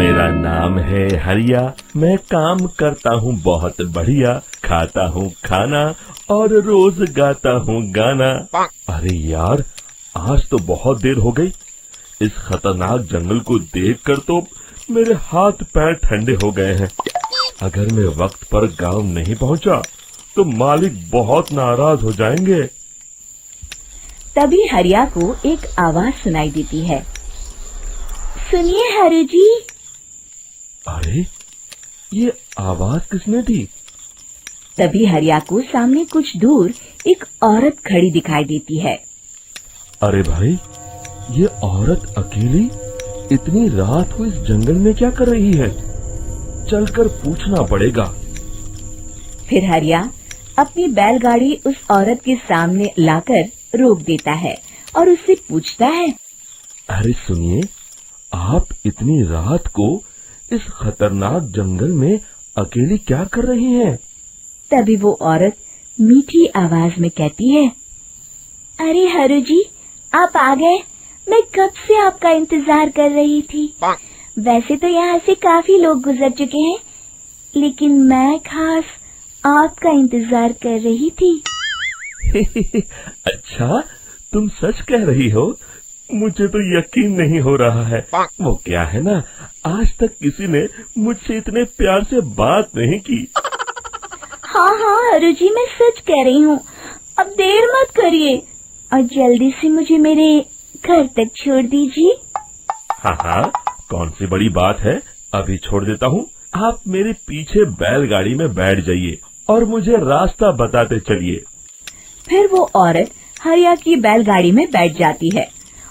मेरा नाम है हरिया, मैं काम करता हूँ बहुत बढ़िया, खाता हूँ खाना और रोज गाता हूँ गाना। अरे यार, आज तो बहुत देर हो गई। इस खतरनाक जंगल को देखकर तो मेरे हाथ पैर ठंडे हो गए हैं। अगर मैं वक्त पर गांव नहीं पहुंचा तो मालिक बहुत नाराज हो जाएंगे। तभी हरिया को एक आवाज सुनाई देती है। सुनिए हरु जी। अरे, ये आवाज किसने दी? तभी हरिया को सामने कुछ दूर एक औरत खड़ी दिखाई देती है। अरे भाई, ये औरत अकेली इतनी रात को इस जंगल में क्या कर रही है? चलकर पूछना पड़ेगा। फिर हरिया अपनी बैलगाड़ी उस औरत के सामने लाकर रोक देता है और उससे पूछता है। अरे सुनिए, आप इतनी रात को इस खतरनाक जंगल में अकेली क्या कर रही हैं? तभी वो औरत मीठी आवाज में कहती है, अरे हरु जी, आप आ गए। मैं कब से आपका इंतजार कर रही थी। वैसे तो यहाँ से काफी लोग गुजर चुके हैं, लेकिन मैं खास आपका इंतजार कर रही थी। अच्छा, तुम सच कह रही हो? मुझे तो यकीन नहीं हो रहा है। वो क्या है ना, आज तक किसी ने मुझसे इतने प्यार से बात नहीं की। हाँ हाँ हरु जी, मैं सच कह रही हूँ। अब देर मत करिए और जल्दी से मुझे मेरे घर तक छोड़ दीजिए। हाँ हाँ, कौन सी बड़ी बात है, अभी छोड़ देता हूँ। आप मेरे पीछे बैलगाड़ी में बैठ जाइए और मुझे रास्ता बताते चलिए। फिर वो औरत हरिया की बैलगाड़ी में बैठ जाती है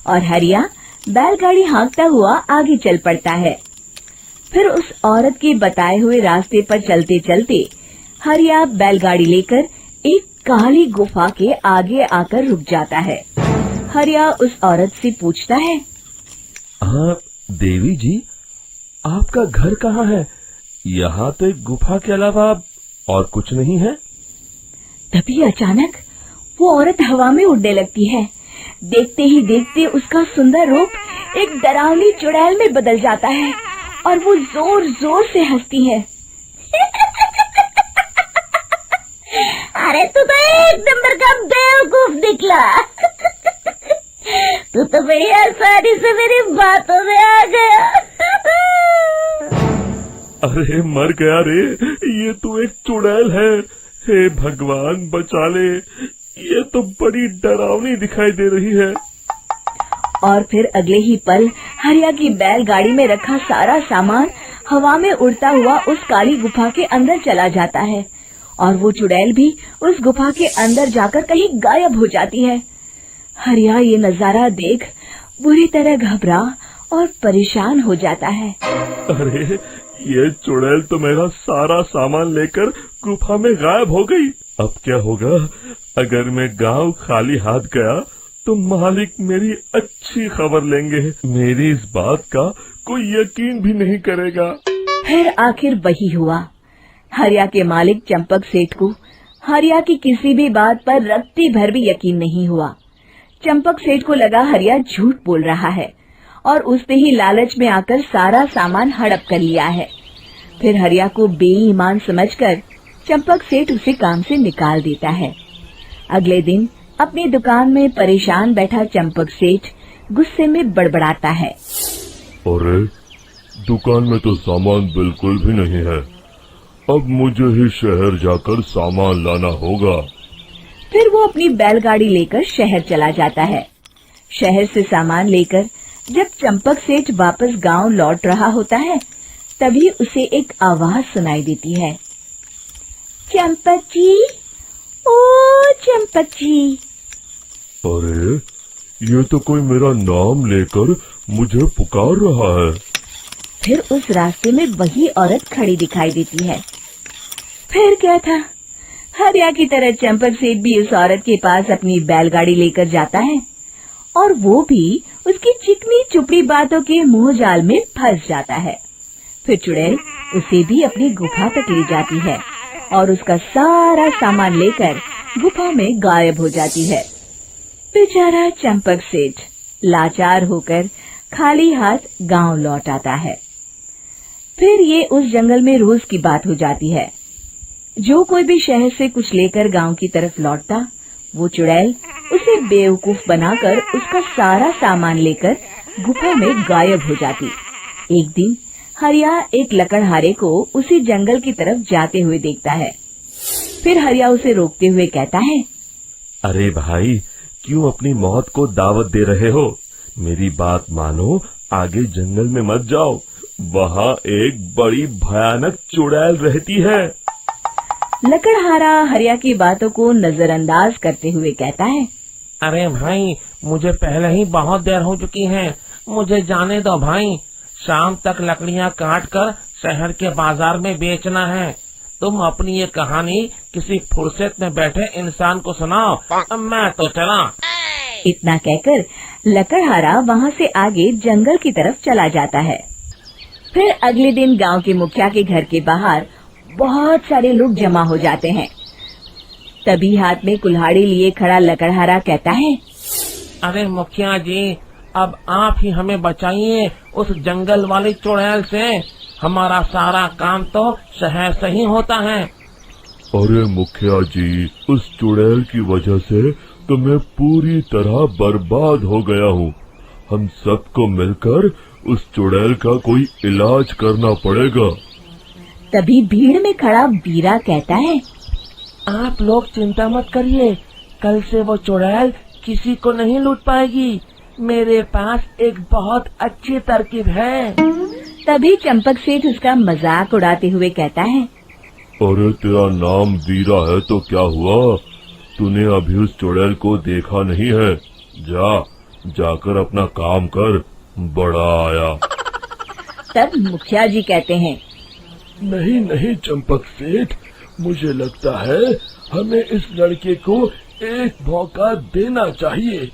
और हरिया बैलगाड़ी हाँकता हुआ आगे चल पड़ता है। फिर उस औरत के बताए हुए रास्ते पर चलते चलते हरिया बैलगाड़ी लेकर एक काली गुफा के आगे आकर रुक जाता है। हरिया उस औरत से पूछता है, हाँ देवी जी, आपका घर कहाँ है? यहाँ तो एक गुफा के अलावा और कुछ नहीं है। तभी अचानक वो औरत हवा में उड़ने लगती है। देखते ही देखते उसका सुंदर रूप एक डरावनी चुड़ैल में बदल जाता है और वो जोर जोर से हंसती है। अरे तू तो एक नंबर का बेवकूफ निकला। तू तो बड़ी आसानी से मेरी बातों में आ गया। अरे मर गया रे, ये तो एक चुड़ैल है। हे भगवान बचा ले, ये तो बड़ी डरावनी दिखाई दे रही है। और फिर अगले ही पल हरिया की बैलगाड़ी में रखा सारा सामान हवा में उड़ता हुआ उस काली गुफा के अंदर चला जाता है और वो चुड़ैल भी उस गुफा के अंदर जाकर कहीं गायब हो जाती है। हरिया ये नजारा देख बुरी तरह घबरा और परेशान हो जाता है। अरे, ये चुड़ैल तो मेरा सारा सामान लेकर गुफा में गायब हो गई। अब क्या होगा? अगर मैं गांव खाली हाथ गया तो मालिक मेरी अच्छी खबर लेंगे। मेरी इस बात का कोई यकीन भी नहीं करेगा। फिर आखिर वही हुआ। हरिया के मालिक चंपक सेठ को हरिया की किसी भी बात पर रत्ती भर भी यकीन नहीं हुआ। चंपक सेठ को लगा हरिया झूठ बोल रहा है और उसने ही लालच में आकर सारा सामान हड़प कर लिया है। फिर हरिया को बेईमान समझकर चंपक सेठ उसे काम से निकाल देता है। अगले दिन अपनी दुकान में परेशान बैठा चंपक सेठ गुस्से में बड़बड़ाता है। अरे, दुकान में तो सामान बिल्कुल भी नहीं है। अब मुझे ही शहर जाकर सामान लाना होगा। फिर वो अपनी बैलगाड़ी लेकर शहर चला जाता है। शहर से सामान लेकर जब चंपक सेठ वापस गांव लौट रहा होता है, तभी उसे एक आवाज सुनाई देती है। चंपक जी, ओ चंपक जी। अरे, ये तो कोई मेरा नाम लेकर मुझे पुकार रहा है। फिर उस रास्ते में वही औरत खड़ी दिखाई देती है। फिर क्या था, हरिया की तरह चंपक सेठ भी उस औरत के पास अपनी बैलगाड़ी लेकर जाता है और वो भी उसकी चिकनी चुपड़ी बातों के मुंह जाल में फंस जाता है। फिर चुड़ैल उसे भी अपनी गुफा तक ले जाती है और उसका सारा सामान लेकर गुफा में गायब हो जाती है। बेचारा चंपक सेठ लाचार होकर खाली हाथ गांव लौट आता है। फिर ये उस जंगल में रोज की बात हो जाती है। जो कोई भी शहर से कुछ लेकर गांव की तरफ लौटता, वो चुड़ैल उसे बेवकूफ बनाकर उसका सारा सामान लेकर गुफा में गायब हो जाती। एक दिन हरिया एक लकड़हारे को उसी जंगल की तरफ जाते हुए देखता है। फिर हरिया उसे रोकते हुए कहता है, अरे भाई, क्यों अपनी मौत को दावत दे रहे हो? मेरी बात मानो, आगे जंगल में मत जाओ, वहाँ एक बड़ी भयानक चुड़ैल रहती है। लकड़हारा हरिया की बातों को नजरअंदाज करते हुए कहता है, अरे भाई, मुझे पहले ही बहुत देर हो चुकी है, मुझे जाने दो भाई। शाम तक लकड़ियाँ काट कर शहर के बाजार में बेचना है। तुम अपनी ये कहानी किसी फुर्सत में बैठे इंसान को सुनाओ, मैं तो चला। इतना कहकर लकड़हारा वहाँ से आगे जंगल की तरफ चला जाता है। फिर अगले दिन गांव के मुखिया के घर के बाहर बहुत सारे लोग जमा हो जाते हैं। तभी हाथ में कुल्हाड़ी लिए खड़ा लकड़हारा कहता है, अरे मुखिया जी, अब आप ही हमें बचाइए उस जंगल वाली चुड़ैल से। हमारा सारा काम तो शहर से ही होता है। अरे मुखिया जी, उस चुड़ैल की वजह से तो मैं पूरी तरह बर्बाद हो गया हूँ। हम सबको मिलकर उस चुड़ैल का कोई इलाज करना पड़ेगा। तभी भीड़ में खड़ा वीरा कहता है, आप लोग चिंता मत करिए, कल से वो चुड़ैल किसी को नहीं लूट पाएगी। मेरे पास एक बहुत अच्छी तरकीब है। तभी चंपक सेठ उसका मजाक उड़ाते हुए कहता है, अरे तेरा नाम वीरा है तो क्या हुआ? तूने अभी उस चुड़ैल को देखा नहीं है? जाकर अपना काम कर, बड़ा आया। तब मुखिया जी कहते हैं, नहीं चंपक सेठ, मुझे लगता है हमें इस लड़के को एक मौका देना चाहिए।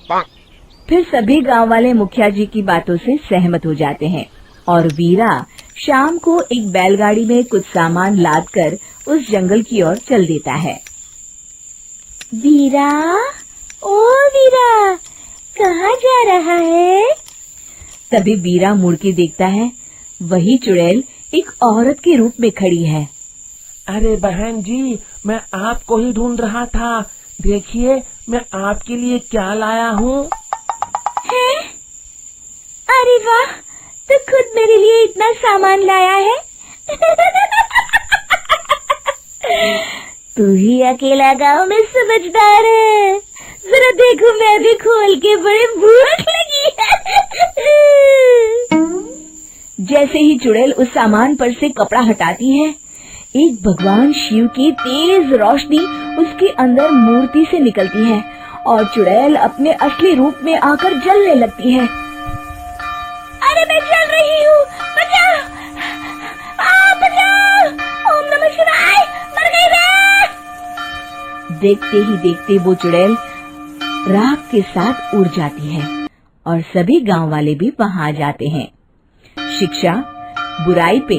फिर सभी गांव वाले मुखिया जी की बातों से सहमत हो जाते हैं और वीरा शाम को एक बैलगाड़ी में कुछ सामान लादकर उस जंगल की ओर चल देता है। वीरा, ओ वीरा, कहाँ जा रहा है? तभी वीरा मुड़ के देखता है, वही चुड़ैल एक औरत के रूप में खड़ी है। अरे बहन जी, मैं आपको ही ढूंढ रहा था। देखिए, मैं आपके लिए क्या लाया हूँ। हैं? अरे वाह, तो खुद मेरे लिए इतना सामान लाया है। तू ही अकेला गांव में समझदार है। जरा देखो, मैं भी खोल के, बड़े भूख लगी है। जैसे ही चुड़ैल उस सामान पर से कपड़ा हटाती है, एक भगवान शिव की तेज रोशनी उसके अंदर मूर्ति से निकलती है और चुड़ैल अपने असली रूप में आकर जलने लगती है। अरे मैं जल रही हूँ, बचाओ! बचाओ! ओम नमः शिवाय, मर गई मैं! देखते ही देखते वो चुड़ैल राख के साथ उड़ जाती है और सभी गांव वाले भी वहां जाते हैं। शिक्षा बुराई पे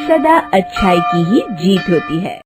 सदा अच्छाई की ही जीत होती है।